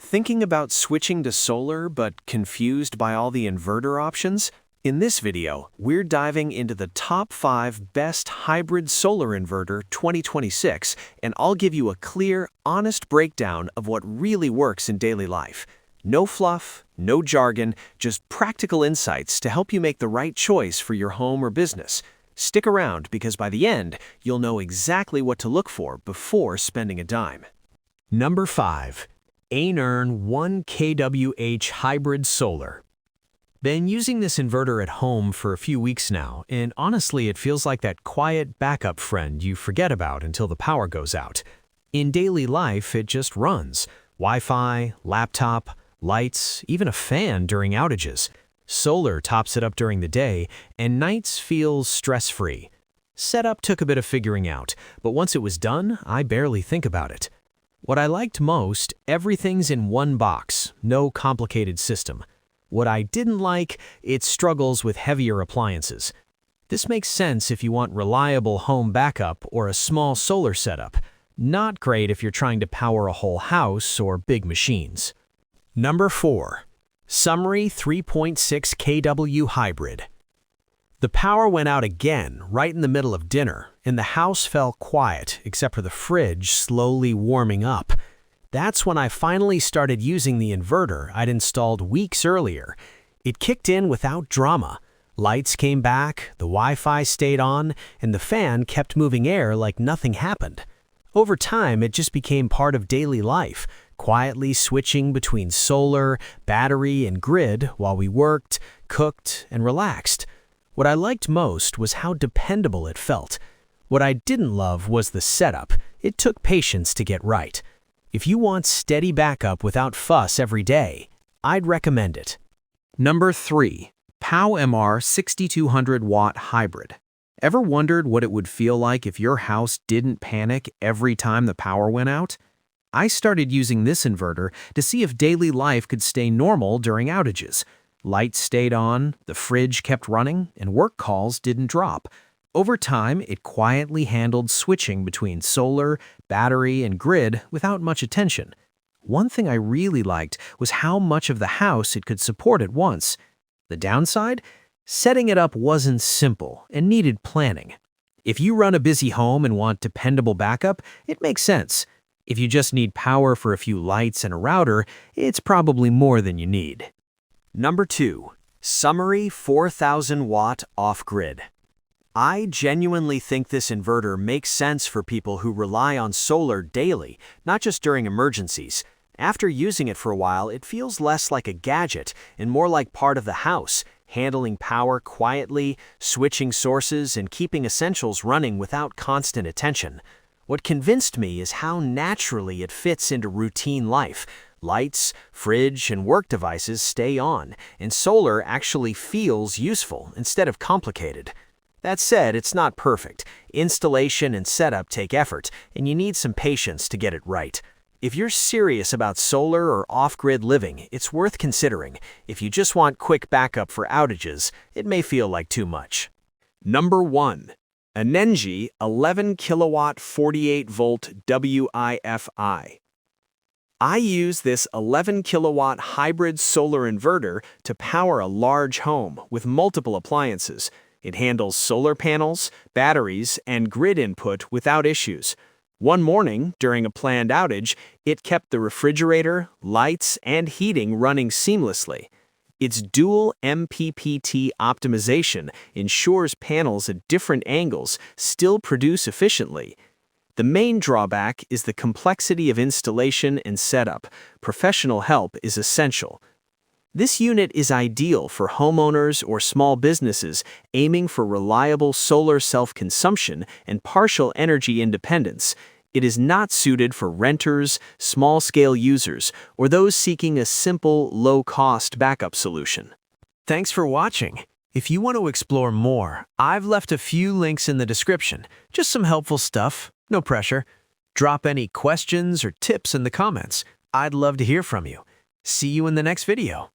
Thinking about switching to solar but confused by all the inverter options? In this video, we're diving into the top 5 best hybrid solar inverter 2026, and I'll give you a clear, honest breakdown of what really works in daily life. No fluff, no jargon, just practical insights to help you make the right choice for your home or business. Stick around because by the end, you'll know exactly what to look for before spending a dime. Number 5. Anern 1 kWh Hybrid Solar. Been using this inverter at home for a few weeks now, and honestly it feels like that quiet backup friend you forget about until the power goes out. In daily life, it just runs. Wi-Fi, laptop, lights, even a fan during outages. Solar tops it up during the day, and nights feel stress-free. Setup took a bit of figuring out, but once it was done, I barely think about it. What I liked most, everything's in one box, no complicated system. What I didn't like, it struggles with heavier appliances. This makes sense if you want reliable home backup or a small solar setup. Not great if you're trying to power a whole house or big machines. Number 4. Sumry 3.6 kW Hybrid. The power went out again right in the middle of dinner, and the house fell quiet except for the fridge slowly warming up. That's when I finally started using the inverter I'd installed weeks earlier. It kicked in without drama. Lights came back, the Wi-Fi stayed on, and the fan kept moving air like nothing happened. Over time, it just became part of daily life, quietly switching between solar, battery, and grid while we worked, cooked, and relaxed. What I liked most was how dependable it felt. What I didn't love was the setup. It took patience to get right. If you want steady backup without fuss every day, I'd recommend it. Number 3. PowMr 6200 Watt Hybrid. Ever wondered what it would feel like if your house didn't panic every time the power went out? I started using this inverter to see if daily life could stay normal during outages. Lights stayed on, the fridge kept running, and work calls didn't drop. Over time, it quietly handled switching between solar, battery, and grid without much attention. One thing I really liked was how much of the house it could support at once. The downside? Setting it up wasn't simple and needed planning. If you run a busy home and want dependable backup, it makes sense. If you just need power for a few lights and a router, it's probably more than you need. Number 2. Sumry 4000 Watt Off-Grid. I genuinely think this inverter makes sense for people who rely on solar daily, not just during emergencies. After using it for a while, it feels less like a gadget and more like part of the house, handling power quietly, switching sources, and keeping essentials running without constant attention. What convinced me is how naturally it fits into routine life. Lights, fridge, and work devices stay on, and solar actually feels useful instead of complicated. That said, it's not perfect. Installation and setup take effort, and you need some patience to get it right. If you're serious about solar or off-grid living, it's worth considering. If you just want quick backup for outages, it may feel like too much. Number 1. ANENJI 11 kW 48 volt WIFI. I use this 11 kilowatt hybrid solar inverter to power a large home with multiple appliances. It handles solar panels, batteries, and grid input without issues. One morning, during a planned outage, it kept the refrigerator, lights, and heating running seamlessly. Its dual MPPT optimization ensures panels at different angles still produce efficiently. The main drawback is the complexity of installation and setup. Professional help is essential. This unit is ideal for homeowners or small businesses aiming for reliable solar self-consumption and partial energy independence. It is not suited for renters, small-scale users, or those seeking a simple, low-cost backup solution. Thanks for watching. If you want to explore more, I've left a few links in the description. Just some helpful stuff, no pressure. Drop any questions or tips in the comments. I'd love to hear from you. See you in the next video.